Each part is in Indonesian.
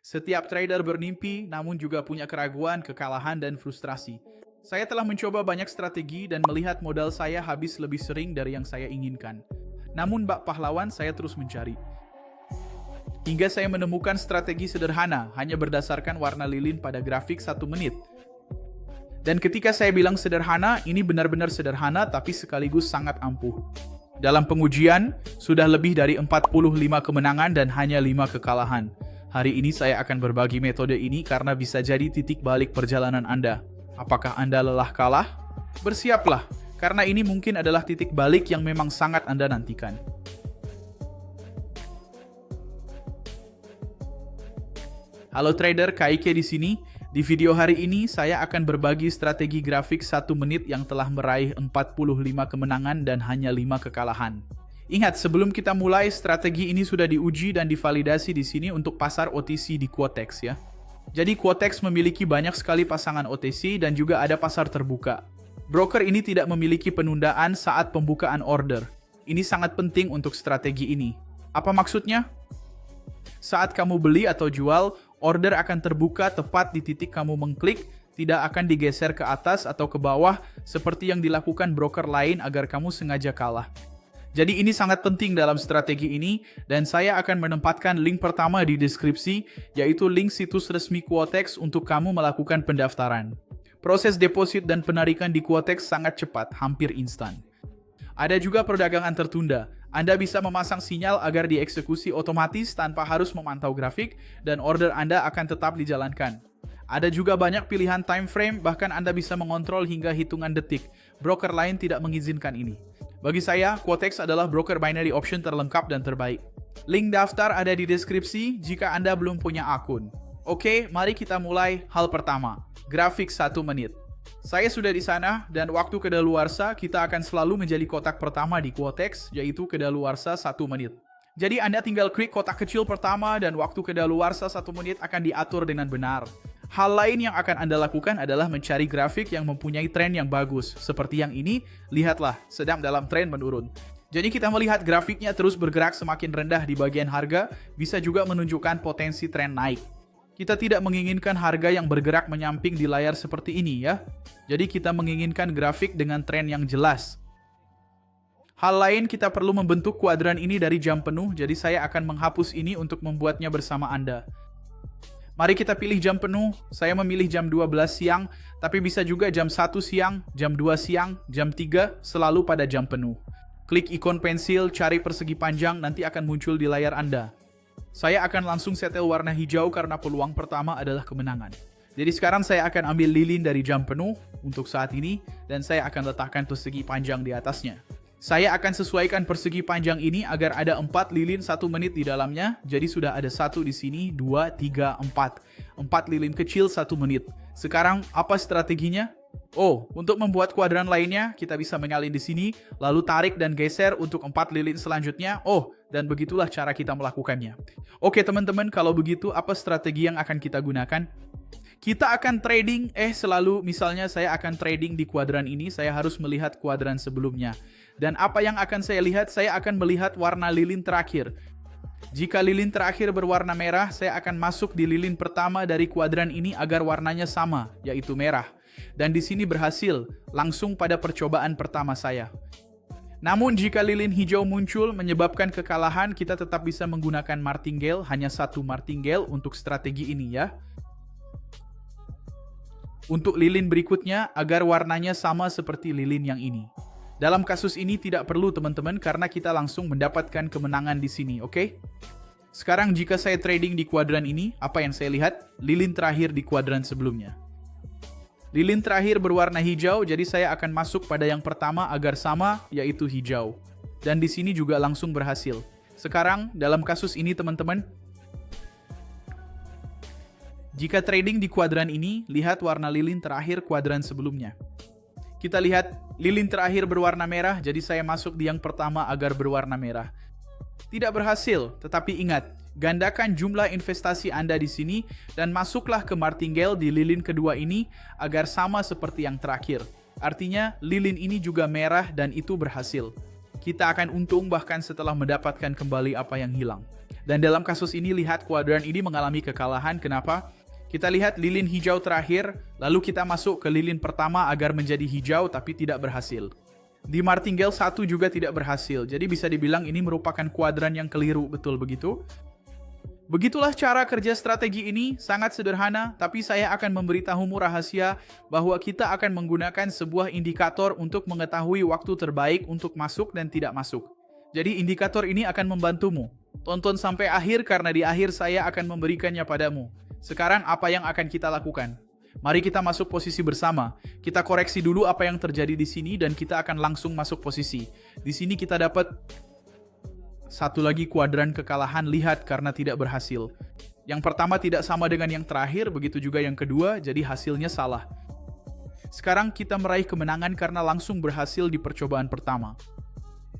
Setiap trader bermimpi, namun juga punya keraguan, kekalahan, dan frustrasi. Saya telah mencoba banyak strategi dan melihat modal saya habis lebih sering dari yang saya inginkan. Namun bak pahlawan saya terus mencari. Hingga saya menemukan strategi sederhana, hanya berdasarkan warna lilin pada grafik 1 menit. Dan ketika saya bilang sederhana, ini benar-benar sederhana tapi sekaligus sangat ampuh. Dalam pengujian, sudah lebih dari 45 kemenangan dan hanya 5 kekalahan. Hari ini saya akan berbagi metode ini karena bisa jadi titik balik perjalanan Anda. Apakah Anda lelah kalah? Bersiaplah, karena ini mungkin adalah titik balik yang memang sangat Anda nantikan. Halo trader, KIK di sini. Di video hari ini, saya akan berbagi strategi grafik 1 menit yang telah meraih 45 kemenangan dan hanya 5 kekalahan. Ingat, sebelum kita mulai, strategi ini sudah diuji dan divalidasi di sini untuk pasar OTC di Quotex ya. Jadi Quotex memiliki banyak sekali pasangan OTC dan juga ada pasar terbuka. Broker ini tidak memiliki penundaan saat pembukaan order. Ini sangat penting untuk strategi ini. Apa maksudnya? Saat kamu beli atau jual, order akan terbuka tepat di titik kamu mengklik, tidak akan digeser ke atas atau ke bawah seperti yang dilakukan broker lain agar kamu sengaja kalah. Jadi ini sangat penting dalam strategi ini dan saya akan menempatkan link pertama di deskripsi, yaitu link situs resmi Quotex untuk kamu melakukan pendaftaran. Proses deposit dan penarikan di Quotex sangat cepat, hampir instan. Ada juga perdagangan tertunda. Anda bisa memasang sinyal agar dieksekusi otomatis tanpa harus memantau grafik dan order Anda akan tetap dijalankan. Ada juga banyak pilihan time frame, bahkan Anda bisa mengontrol hingga hitungan detik. Broker lain tidak mengizinkan ini. Bagi saya, Quotex adalah broker binary option terlengkap dan terbaik. Link daftar ada di deskripsi jika Anda belum punya akun. Oke, mari kita mulai. Hal pertama, grafik 1 menit. Saya sudah di sana dan waktu kedaluarsa kita akan selalu menjadi kotak pertama di Quotex, yaitu kedaluarsa 1 menit. Jadi Anda tinggal klik kotak kecil pertama dan waktu kedaluarsa 1 menit akan diatur dengan benar. Hal lain yang akan Anda lakukan adalah mencari grafik yang mempunyai tren yang bagus. Seperti yang ini, lihatlah, sedang dalam tren menurun. Jadi kita melihat grafiknya terus bergerak semakin rendah di bagian harga, bisa juga menunjukkan potensi tren naik. Kita tidak menginginkan harga yang bergerak menyamping di layar seperti ini ya. Jadi kita menginginkan grafik dengan tren yang jelas. Hal lain, kita perlu membentuk kuadran ini dari jam penuh, jadi saya akan menghapus ini untuk membuatnya bersama Anda. Mari kita pilih jam penuh. Saya memilih jam 12 siang, tapi bisa juga jam 1 siang, jam 2 siang, jam 3, selalu pada jam penuh. Klik ikon pensil, cari persegi panjang, nanti akan muncul di layar Anda. Saya akan langsung setel warna hijau karena peluang pertama adalah kemenangan. Jadi sekarang saya akan ambil lilin dari jam penuh untuk saat ini, dan saya akan letakkan persegi panjang di atasnya. Saya akan sesuaikan persegi panjang ini agar ada 4 lilin 1 menit di dalamnya. Jadi sudah ada 1 di sini, 2, 3, 4. 4 lilin kecil 1 menit. Sekarang apa strateginya? Oh, untuk membuat kuadran lainnya, kita bisa menyalin di sini, lalu tarik dan geser untuk 4 lilin selanjutnya. Oh, dan begitulah cara kita melakukannya. Oke teman-teman, kalau begitu apa strategi yang akan kita gunakan? Kita akan trading, selalu misalnya saya akan trading di kuadran ini, saya harus melihat kuadran sebelumnya. Dan apa yang akan saya lihat? Saya akan melihat warna lilin terakhir. Jika lilin terakhir berwarna merah, saya akan masuk di lilin pertama dari kuadran ini agar warnanya sama, yaitu merah. Dan di sini berhasil, langsung pada percobaan pertama saya. Namun jika lilin hijau muncul menyebabkan kekalahan, kita tetap bisa menggunakan martingale, hanya 1 martingale untuk strategi ini ya. Untuk lilin berikutnya, agar warnanya sama seperti lilin yang ini. Dalam kasus ini tidak perlu teman-teman karena kita langsung mendapatkan kemenangan di sini, oke? Sekarang jika saya trading di kuadran ini, apa yang saya lihat? Lilin terakhir di kuadran sebelumnya. Lilin terakhir berwarna hijau, jadi saya akan masuk pada yang pertama agar sama, yaitu hijau. Dan di sini juga langsung berhasil. Sekarang, dalam kasus ini teman-teman, jika trading di kuadran ini, lihat warna lilin terakhir kuadran sebelumnya. Kita lihat lilin terakhir berwarna merah, jadi saya masuk di yang pertama agar berwarna merah. Tidak berhasil, tetapi ingat, gandakan jumlah investasi Anda di sini dan masuklah ke martingale di lilin kedua ini agar sama seperti yang terakhir. Artinya, lilin ini juga merah dan itu berhasil. kita akan untung bahkan setelah mendapatkan kembali apa yang hilang. Dan dalam kasus ini, lihat kuadran ini mengalami kekalahan. Kenapa? Kita lihat lilin hijau terakhir, lalu kita masuk ke lilin pertama agar menjadi hijau tapi tidak berhasil. Di martingale 1 juga tidak berhasil, jadi bisa dibilang ini merupakan kuadran yang keliru, betul begitu? Begitulah cara kerja strategi ini, sangat sederhana, tapi saya akan memberitahumu rahasia bahwa kita akan menggunakan sebuah indikator untuk mengetahui waktu terbaik untuk masuk dan tidak masuk. Jadi indikator ini akan membantumu. Tonton sampai akhir karena di akhir saya akan memberikannya padamu. Sekarang apa yang akan kita lakukan? Mari kita masuk posisi bersama. Kita koreksi dulu apa yang terjadi di sini dan kita akan langsung masuk posisi. Di sini kita dapat satu lagi kuadran kekalahan, lihat karena tidak berhasil. Yang pertama tidak sama dengan yang terakhir, begitu juga yang kedua, jadi hasilnya salah. Sekarang kita meraih kemenangan karena langsung berhasil di percobaan pertama.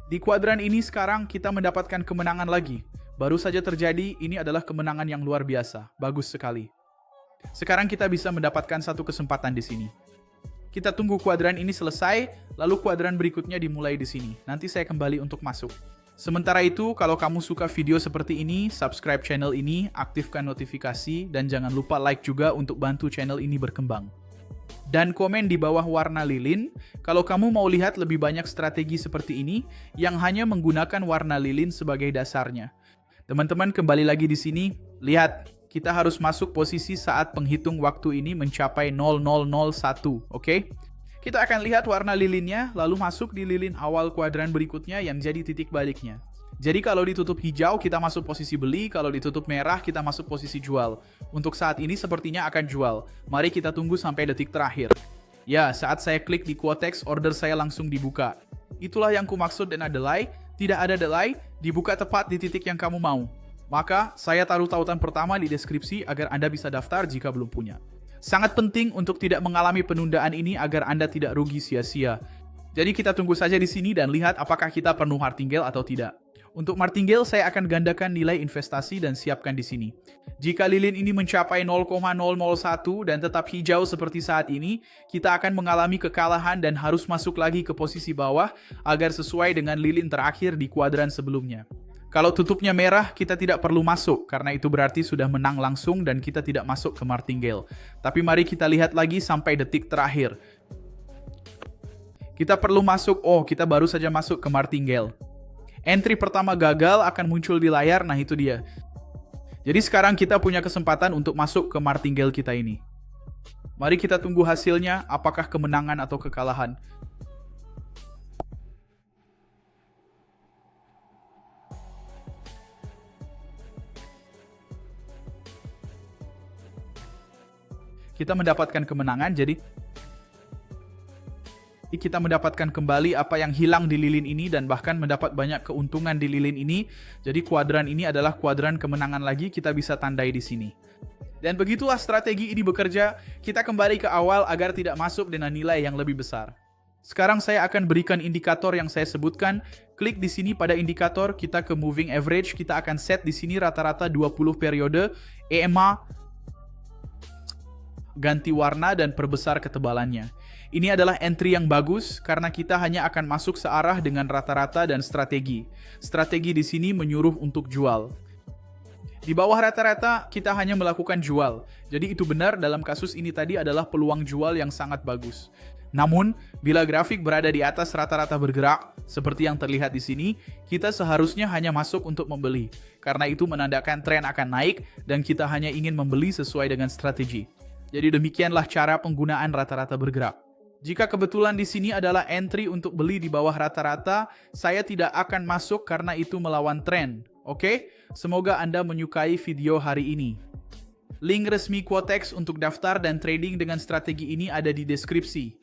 Di kuadran ini sekarang kita mendapatkan kemenangan lagi. Baru saja terjadi, ini adalah kemenangan yang luar biasa. Bagus sekali. Sekarang kita bisa mendapatkan satu kesempatan di sini. Kita tunggu kuadran ini selesai, lalu kuadran berikutnya dimulai di sini. Nanti saya kembali untuk masuk. Sementara itu, kalau kamu suka video seperti ini, subscribe channel ini, aktifkan notifikasi, dan jangan lupa like juga untuk bantu channel ini berkembang. Dan komen di bawah warna lilin, kalau kamu mau lihat lebih banyak strategi seperti ini, yang hanya menggunakan warna lilin sebagai dasarnya. Teman-teman, kembali lagi di sini, lihat, kita harus masuk posisi saat penghitung waktu ini mencapai 0001, oke? Kita akan lihat warna lilinnya, lalu masuk di lilin awal kuadran berikutnya yang jadi titik baliknya. Jadi kalau ditutup hijau, kita masuk posisi beli, kalau ditutup merah, kita masuk posisi jual. Untuk saat ini sepertinya akan jual. Mari kita tunggu sampai detik terakhir. Ya, saat saya klik di Quotex, order saya langsung dibuka. Itulah yang kumaksud dengan delay. Tidak ada delay, dibuka tepat di titik yang kamu mau. Maka, saya taruh tautan pertama di deskripsi agar Anda bisa daftar jika belum punya. Sangat penting untuk tidak mengalami penundaan ini agar Anda tidak rugi sia-sia. Jadi kita tunggu saja di sini dan lihat apakah kita perlu martingale atau tidak. Untuk martingale saya akan gandakan nilai investasi dan siapkan di sini. Jika lilin ini mencapai 0,001 dan tetap hijau seperti saat ini, kita akan mengalami kekalahan dan harus masuk lagi ke posisi bawah agar sesuai dengan lilin terakhir di kuadran sebelumnya. Kalau tutupnya merah, kita tidak perlu masuk, karena itu berarti sudah menang langsung dan kita tidak masuk ke martingale. Tapi mari kita lihat lagi sampai detik terakhir. Kita perlu masuk, kita baru saja masuk ke martingale. Entry pertama gagal akan muncul di layar, nah itu dia. Jadi sekarang kita punya kesempatan untuk masuk ke martingale kita ini. Mari kita tunggu hasilnya, apakah kemenangan atau kekalahan. Kita mendapatkan kemenangan, jadi kita mendapatkan kembali apa yang hilang di lilin ini dan bahkan mendapat banyak keuntungan di lilin ini. Jadi kuadran ini adalah kuadran kemenangan lagi, kita bisa tandai di sini. Dan begitulah strategi ini bekerja. Kita kembali ke awal agar tidak masuk dengan nilai yang lebih besar. Sekarang saya akan berikan indikator yang saya sebutkan. Klik di sini pada indikator, kita ke moving average, kita akan set di sini rata-rata 20 periode, EMA, ganti warna dan perbesar ketebalannya. Ini adalah entry yang bagus karena kita hanya akan masuk searah dengan rata-rata dan strategi. Strategi di sini menyuruh untuk jual. Di bawah rata-rata kita hanya melakukan jual. Jadi itu benar dalam kasus ini tadi adalah peluang jual yang sangat bagus. Namun, bila grafik berada di atas rata-rata bergerak, seperti yang terlihat di sini, kita seharusnya hanya masuk untuk membeli. Karena itu menandakan tren akan naik dan kita hanya ingin membeli sesuai dengan strategi. Jadi demikianlah cara penggunaan rata-rata bergerak. Jika kebetulan di sini adalah entry untuk beli di bawah rata-rata, saya tidak akan masuk karena itu melawan tren. Oke? Semoga Anda menyukai video hari ini. Link resmi Quotex untuk daftar dan trading dengan strategi ini ada di deskripsi.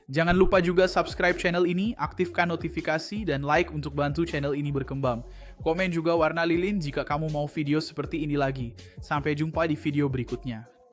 Jangan lupa juga subscribe channel ini, aktifkan notifikasi, dan like untuk bantu channel ini berkembang. Komen juga warna lilin jika kamu mau video seperti ini lagi. Sampai jumpa di video berikutnya.